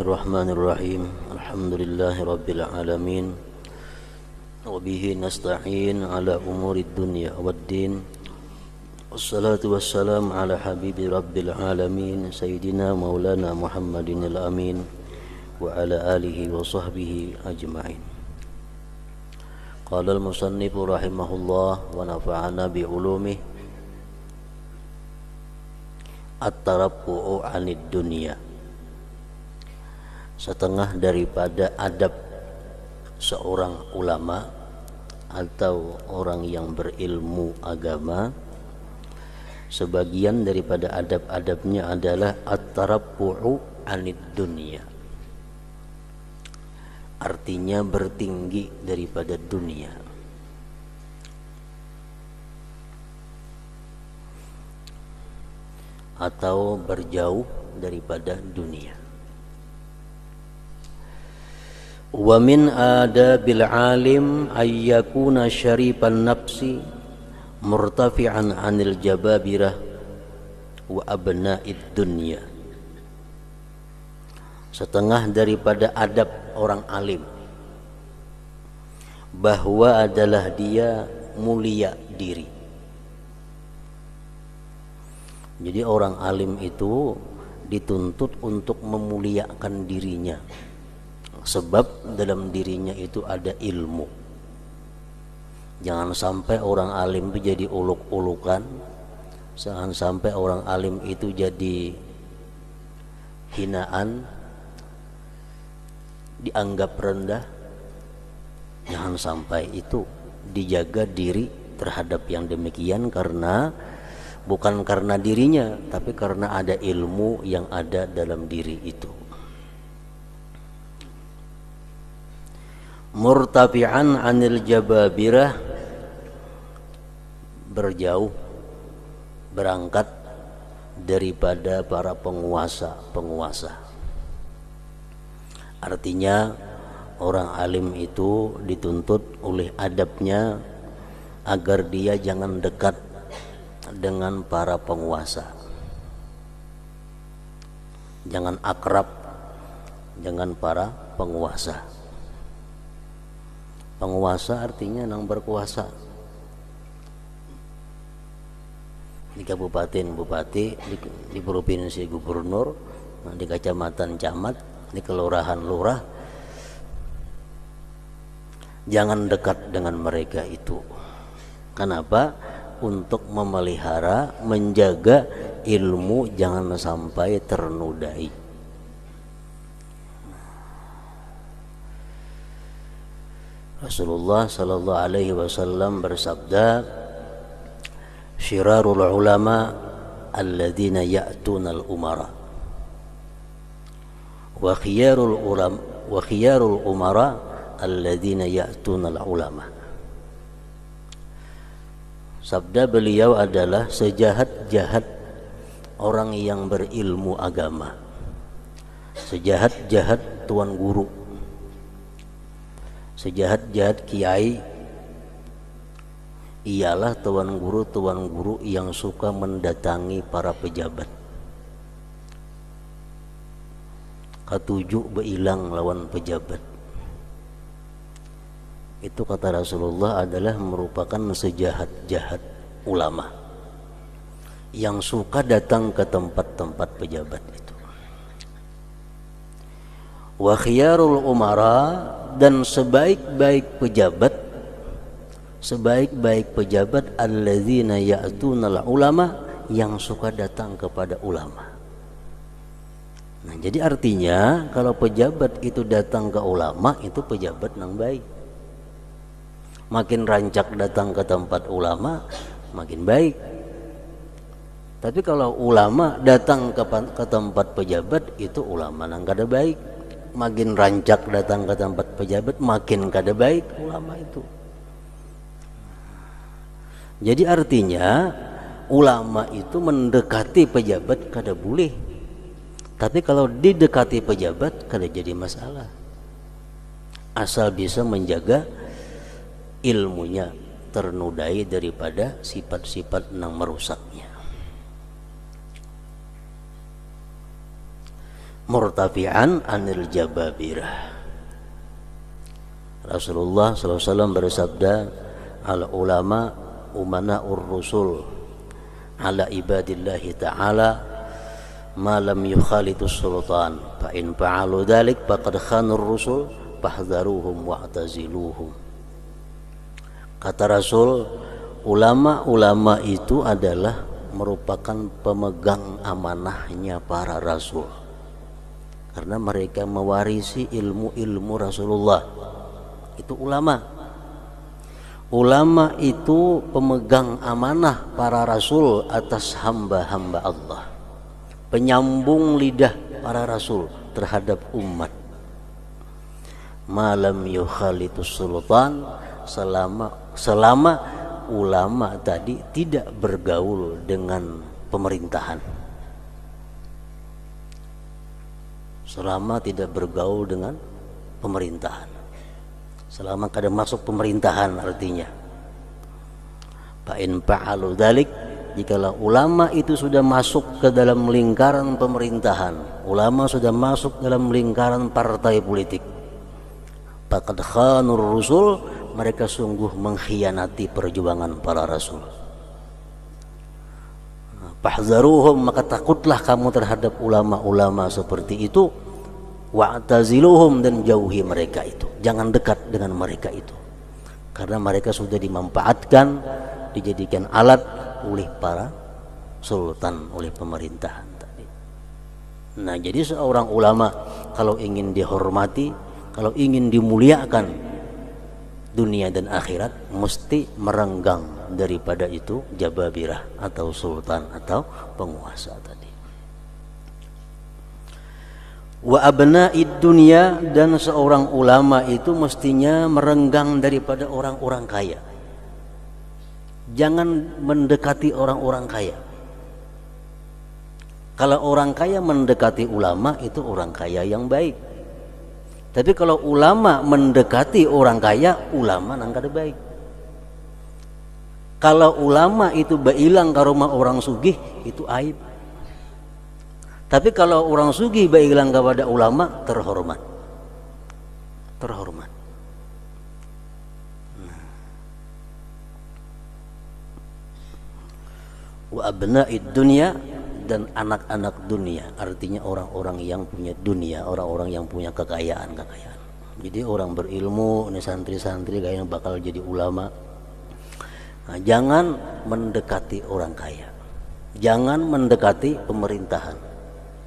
Bismillahirrahmanirrahim. Alhamdulillahi alamin. Wa bihi nasta'in ala umurid dunya waddin. Wassalatu wassalamu ala habibi rabbil alamin sayyidina maulana Muhammadin al-amin wa ala alihi wa sahbihi ajma'in. Qala al-musannifu rahimahullah wa nafa'ana bi ulumihi. At-tarabbu'u 'anid dunya. Setengah daripada adab seorang ulama atau orang yang berilmu agama, sebagian daripada adab-adabnya adalah at-tarabbu'u 'anid dunya. Artinya bertinggi daripada dunia. Atau berjauh daripada dunia. Wa min adabil alim ay yakuna syarifan nafsi murtafi'an 'anil jababirah wa abna'id dunya. Setengah daripada adab orang alim bahwa adalah dia mulia diri. Jadi orang alim itu dituntut untuk memuliakan dirinya, sebab dalam dirinya itu ada ilmu. Jangan sampai orang alim itu jadi uluk-ulukan, jangan sampai orang alim itu jadi hinaan, dianggap rendah. Jangan sampai itu. Dijaga diri terhadap yang demikian, karena bukan karena dirinya, tapi karena ada ilmu yang ada dalam diri itu. Murtafi'an 'anil jababirah, berjauh, berangkat daripada para penguasa. Artinya orang alim itu dituntut oleh adabnya agar dia jangan dekat dengan para penguasa, jangan akrab dengan para penguasa. Penguasa artinya nang berkuasa. Di kabupaten bupati, di provinsi gubernur, di kecamatan camat, di kelurahan lurah. Jangan dekat dengan mereka itu. Kenapa? Untuk memelihara, menjaga ilmu jangan sampai ternodai. Rasulullah sallallahu alaihi wasallam bersabda, "Syirarul ulama alladzina ya'tuna al-umara wa khiyarul umara alladzina ya'tuna al-ulama." Sabda beliau adalah sejahat-jahat orang yang berilmu agama, sejahat-jahat tuan guru, sejahat-jahat kiai ialah tuan guru yang suka mendatangi para pejabat. Katuju beilang lawan pejabat. Itu kata Rasulullah adalah merupakan sejahat-jahat ulama yang suka datang ke tempat-tempat pejabat itu. Wa khiyarul umara, dan sebaik-baik pejabat alladzina ya'tunal ulama, yang suka datang kepada ulama. Nah, jadi artinya kalau pejabat itu datang ke ulama, itu pejabat yang baik. Makin rancak datang ke tempat ulama, makin baik. Tapi kalau ulama datang ke tempat pejabat, itu ulama yang kada baik. Makin rancak datang ke tempat pejabat, makin kada baik ulama itu. Jadi artinya ulama itu mendekati pejabat kada boleh. Tapi kalau didekati pejabat kada jadi masalah. Asal bisa menjaga ilmunya ternodai daripada sifat-sifat yang merusaknya. murtafi'an anil jababirah. Rasulullah SAW bersabda, al ulama umana'ur rusul ala ibadillahi ta'ala ma lam yukhalitus sultan fa in fa'alu dzalik faqad khanur rusul fahdharuhum wa'taziluhum. Kata Rasul, ulama-ulama itu adalah merupakan pemegang amanahnya para rasul, karena mereka mewarisi ilmu-ilmu Rasulullah. Itu ulama. Ulama itu pemegang amanah para rasul atas hamba-hamba Allah, penyambung lidah para rasul terhadap umat. Malam yukhalitus sultan, selama ulama tadi tidak bergaul dengan pemerintahan. Selama tidak bergaul dengan pemerintahan, selama kada masuk pemerintahan artinya. Fa in fa'alu dzalik, jikalau ulama itu sudah masuk ke dalam lingkaran pemerintahan, ulama sudah masuk dalam lingkaran partai politik, faqad khanur rusul, mereka sungguh mengkhianati perjuangan para rasul. Fahzaruhum, maka takutlah kamu terhadap ulama-ulama seperti itu. Wa'taziluhum, dan jauhi mereka itu, jangan dekat dengan mereka itu, karena mereka sudah dimanfaatkan, dijadikan alat oleh para sultan, oleh pemerintahan tadi. Nah, jadi seorang ulama kalau ingin dihormati, kalau ingin dimuliakan dunia dan akhirat, mesti merenggang daripada itu jababirah atau sultan atau penguasa tadi. Wa abna'id dunya, dan seorang ulama itu mestinya merenggang daripada orang-orang kaya. Jangan mendekati orang-orang kaya. Kalau orang kaya mendekati ulama, itu orang kaya yang baik. Tapi kalau ulama mendekati orang kaya, ulama nang kada baik. Kalau ulama itu bailang ke rumah orang sugih, itu aib. Tapi kalau orang sugih bailang kepada ulama, terhormat. Terhormat. Wa abna'id dunya, dan anak-anak dunia, artinya orang-orang yang punya dunia, orang-orang yang punya kekayaan. Jadi orang berilmu, ini santri-santri kayaknya bakal jadi ulama. Nah, jangan mendekati orang kaya, jangan mendekati pemerintahan.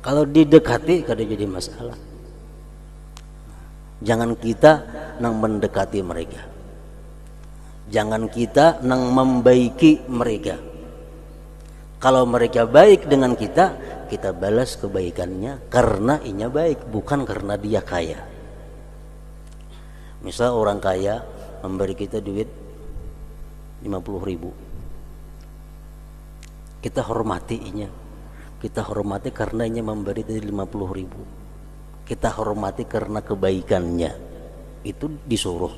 Kalau didekati kada jadi masalah. Jangan kita nang mendekati mereka, jangan kita nang membaiki mereka. Kalau mereka baik dengan kita, kita balas kebaikannya karena inya baik, bukan karena dia kaya. Misal orang kaya memberi kita duit 50.000, kita hormati inya, kita hormati karena inya memberi tadi 50.000, kita hormati karena kebaikannya. Itu disuruh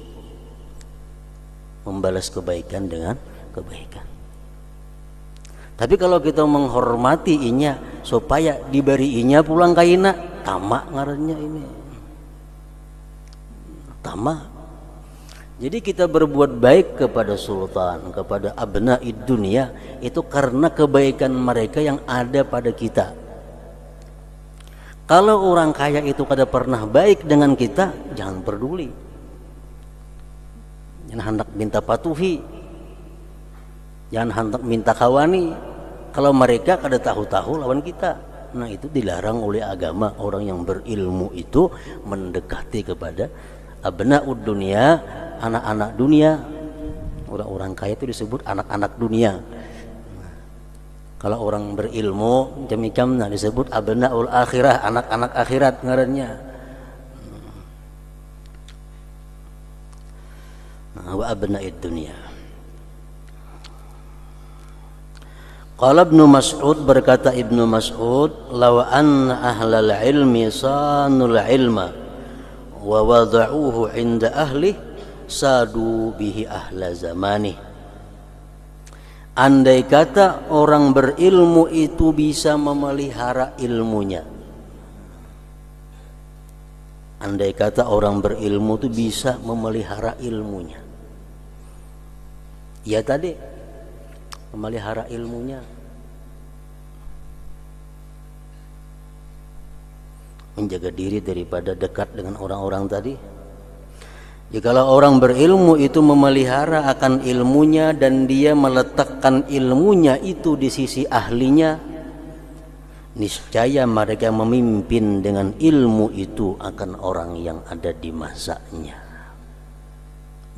membalas kebaikan dengan kebaikan. Tapi kalau kita menghormati inya supaya diberi inya pulang kaina, tamak ngarannya ini. Tamak. Jadi kita berbuat baik kepada sultan, kepada abna'id dunia, itu karena kebaikan mereka yang ada pada kita. Kalau orang kaya itu kada pernah baik dengan kita, jangan peduli. Jangan hendak minta patuhi, jangan hendak minta kawani. Kalau mereka kada tahu-tahu lawan kita, nah itu dilarang oleh agama. Orang yang berilmu itu mendekati kepada abna'ud dunia, anak-anak dunia. Orang-orang kaya itu disebut anak-anak dunia. Kalau orang berilmu macam-macam, nah disebut abna'ul akhirah, anak-anak akhirat ngarannya. Wa abna'id dunia. Qala Ibnu Mas'ud, berkata Ibnu Mas'ud, law anna ahlal ilmi sanul ilma wa wada'uhu inda ahli sadu bihi ahla zamani. Andai kata orang berilmu itu bisa memelihara ilmunya, Andai kata orang berilmu itu bisa memelihara ilmunya, ya tadi memelihara ilmunya, menjaga diri daripada dekat dengan orang-orang tadi. Jikalau orang berilmu itu memelihara akan ilmunya dan dia meletakkan ilmunya itu di sisi ahlinya, niscaya mereka memimpin dengan ilmu itu akan orang yang ada di masanya.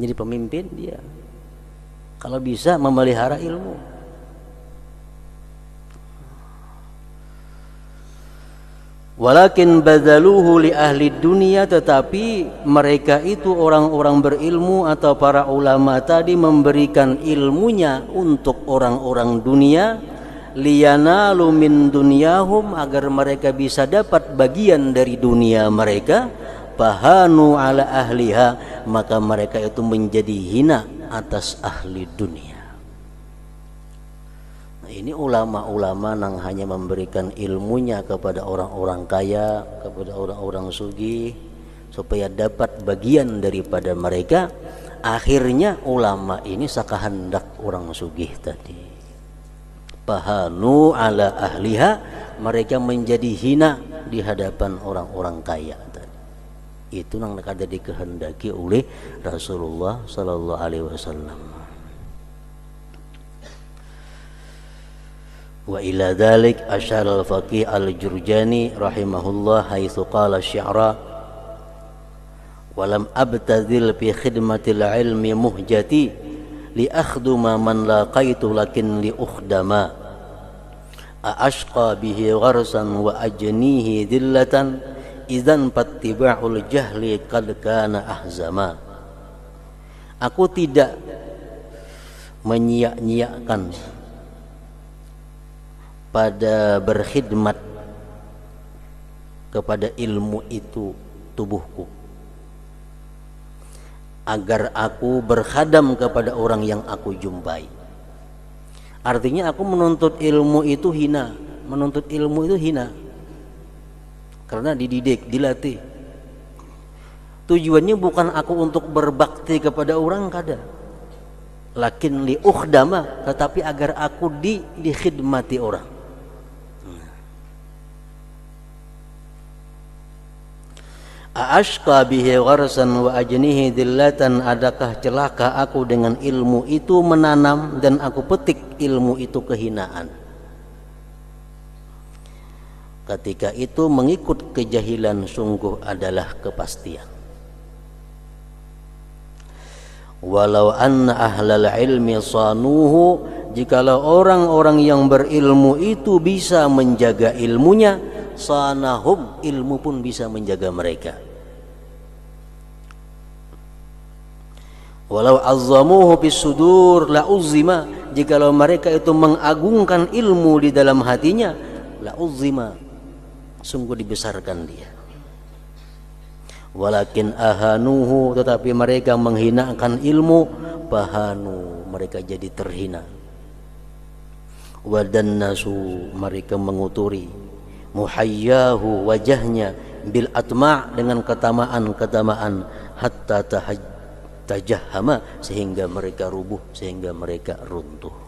Jadi pemimpin dia kalau bisa memelihara ilmu. Walakin badaluhu li ahli dunia, tetapi mereka itu orang-orang berilmu atau para ulama tadi memberikan ilmunya untuk orang-orang dunia, liyanalu min dunyahum, agar mereka bisa dapat bagian dari dunia mereka. Fahanu ala ahliha, maka mereka itu menjadi hina atas ahli dunia. Ini ulama-ulama yang hanya memberikan ilmunya kepada orang-orang kaya, kepada orang-orang sugih, supaya dapat bagian daripada mereka. Akhirnya ulama ini sakahandak orang sugih tadi. Pahanu ala ahliha, mereka menjadi hina di hadapan orang-orang kaya tadi. Itu yang ada dikehendaki oleh Rasulullah sallallahu alaihi wasallam. Wa ila dzalik asyara al-faqih al-Jurjani rahimahullah haitsu qala syi'ra wa lam abtadhil fi khidmatil ilmi muhjati li akhduma man laqaitu lakin li ukhdama ashqa bihi gharsan wa ajnihi dillatan idzan fattiba'ul jahli qad kana ahzama. Aku tidak menyia-nyiakan pada berkhidmat kepada ilmu itu tubuhku, agar aku berkhadam kepada orang yang aku jumpai. Artinya aku menuntut ilmu itu hina, menuntut ilmu itu hina karena dididik, dilatih. Tujuannya bukan aku untuk berbakti kepada orang kada, lakin li ukhdama, tetapi agar aku dikhidmati orang. Ashqa bihi gharsan wa ajnihi dillatan, adakah celaka aku dengan ilmu itu menanam dan aku petik ilmu itu kehinaan. Ketika itu mengikut kejahilan sungguh adalah kepastian. Walau anna ahlal ilmi sanuhu, jikalau orang-orang yang berilmu itu bisa menjaga ilmunya, sanahum, ilmu pun bisa menjaga mereka. Walau azzamuhu bis sudur la uzima, jikalau mereka itu mengagungkan ilmu di dalam hatinya, la uzima, sungguh dibesarkan dia. Walakin ahanuhu, tetapi mereka menghinakan ilmu, bahanu, mereka jadi terhina. Wadannasu, mereka menguturi, muhayyahu, wajahnya, bil atma', dengan ketamaan-ketamaan, hatta tajahhama, sehingga mereka rubuh, sehingga mereka runtuh.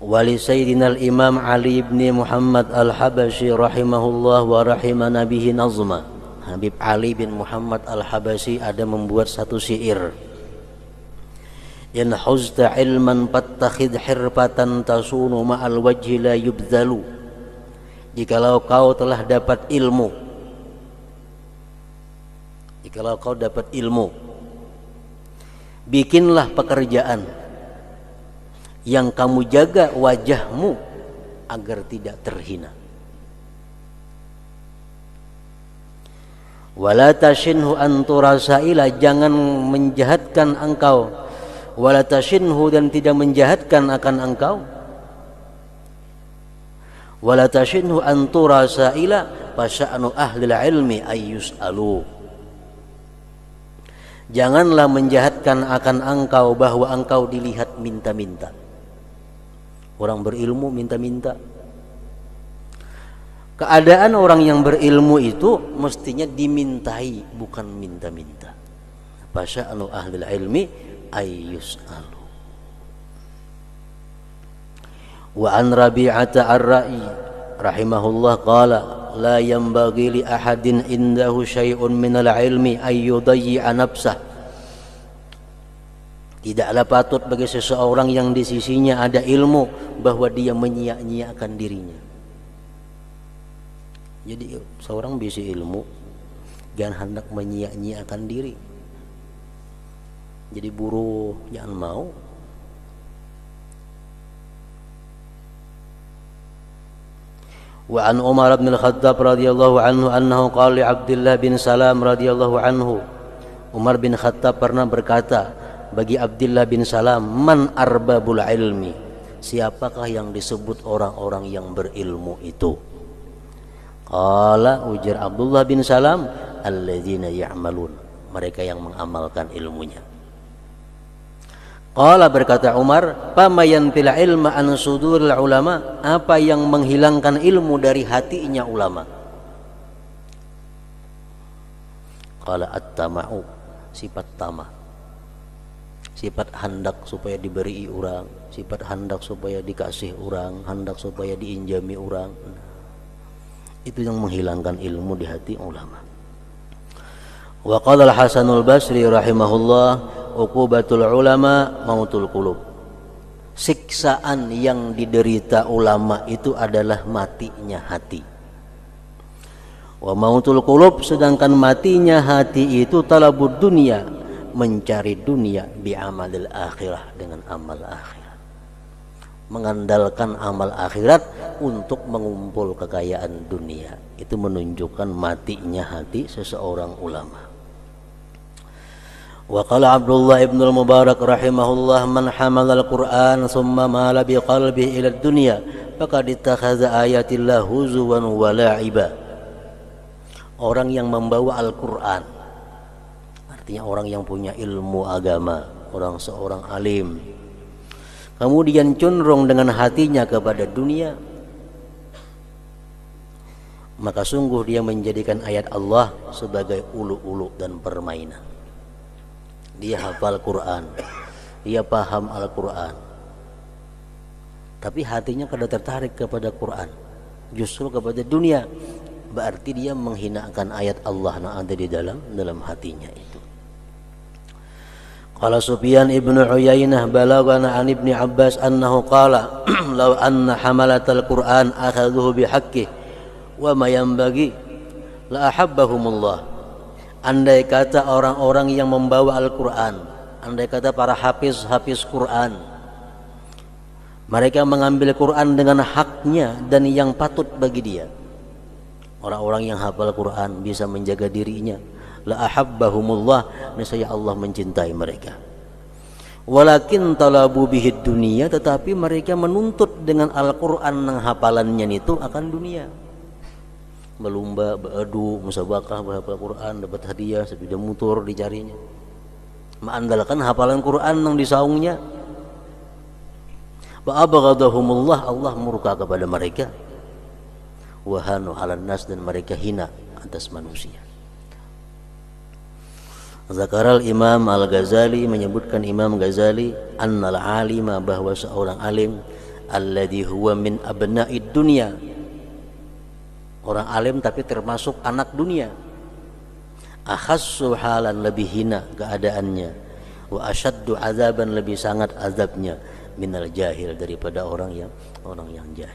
Wali Sayyidina al-Imam Ali ibn Muhammad al-Habashi rahimahullah wa rahimana bihi nazma. Habib Ali bin Muhammad al-Habashi ada membuat satu syair. In huzta ilman fattakhidh hirfatan tasunu ma'al wajhi la yubdhalu. Jikalau kau telah dapat ilmu, jikalau kau dapat ilmu, bikinlah pekerjaan yang kamu jaga wajahmu agar tidak terhina. Wala tashinhu an turasaila, jangan menjahatkan engkau. Wala tashinhu, dan tidak menjahatkan akan engkau. Wala tashinhu an turasaila fasya'nu ahlil ilmi ayyus'alu. Janganlah menjahatkan akan engkau bahwa engkau dilihat minta-minta. Orang berilmu minta-minta. Keadaan orang yang berilmu itu mestinya dimintai, bukan minta-minta. Fasya'nu ahlil ilmi ayyus'alu. Wa an Rabi'ata ar-Ra'i rahimahullah qala la yanbaghi li ahadin indahu syai'un minal ilmi ayyudayyi'a nafsah. Tidaklah patut bagi seseorang yang di sisinya ada ilmu bahwa dia menyia-nyiakan dirinya. Jadi seorang bisa ilmu, jangan hendak menyia-nyiakan diri. Jadi buruh, jangan mau. Wa an Umar bin Al-Khattab radhiyallahu anhu annahu qala li Abdullah bin Salam radhiyallahu anhu. Umar bin Khattab pernah berkata bagi Abdullah bin Salam, man arbabul ilmi, siapakah yang disebut orang-orang yang berilmu itu? Qala, ujar Abdullah bin Salam, alladzina ya'malun, mereka yang mengamalkan ilmunya. Qala, berkata Umar, fama yanfil ilma an suduril ulama, apa yang menghilangkan ilmu dari hatinya ulama? Qala at-tama'u, sifat tamah, sifat hendak supaya diberi orang, sifat hendak supaya dikasih orang, hendak supaya diinjami orang. Itu yang menghilangkan ilmu di hati ulama. Wa qala al-Hasanul Basri rahimahullah, uqubatul ulama mautul qulub. Siksaan yang diderita ulama itu adalah matinya hati. Wa mautul qulub, sedangkan matinya hati itu talabud dunia, mencari dunia, bi amalil akhirah, dengan amal akhirat, mengandalkan amal akhirat untuk mengumpul kekayaan dunia. Itu menunjukkan matinya hati seseorang ulama. Wa qala Abdullah ibn al-Mubarak rahimahullah, man hamala al-Qur'an thumma mala bi qalbihi ila ad-dunya faqad ittakhadha ayatillah huzuwan wa la'iba. Orang yang membawa Al-Qur'an, artinya orang yang punya ilmu agama, seorang alim, kemudian condong dengan hatinya kepada dunia, maka sungguh dia menjadikan ayat Allah sebagai ulu-ulu dan permainan. Dia hafal Quran, dia paham Al-Quran, tapi hatinya kada tertarik kepada Quran, justru kepada dunia. Berarti dia menghinakan ayat Allah yang ada di dalam hatinya itu. Qala Sufyan ibn Uyainah balagana an Ibni Abbas annahu qala law anna hamalatal Qur'an akhadhuhu bihaqqihi wa ma yanbaghi la ahabbahumullah. Andai kata orang-orang yang membawa Al-Qur'an, andai kata para hafiz Qur'an, mereka mengambil Qur'an dengan haknya dan yang patut bagi dia, orang-orang yang hafal Qur'an bisa menjaga dirinya, la ahabbahumullah, niscaya Allah mencintai mereka. Walakin talabu bihid dunia, tetapi mereka menuntut dengan Al-Qur'an yang hafalannya itu akan dunia. Berlomba, beradu, musabaqah bahasa Quran, dapat hadiah, sepeda motor dicarinya. Mengandalkan hafalan Quran yang disaungnya. Wa abghadahumullah, Allah murka kepada mereka. Wahanu 'alan nas, dan mereka hina atas manusia. Zakaral Imam Al-Ghazali, menyebutkan Imam Ghazali, annal alima, bahwa seorang alim, alladhi huwa min abna'id dunya, orang alim tapi termasuk anak dunia, akhassu halan, lebih hina keadaannya, wa asyaddu azaban, lebih sangat azabnya, minal jahil, daripada orang yang jahil.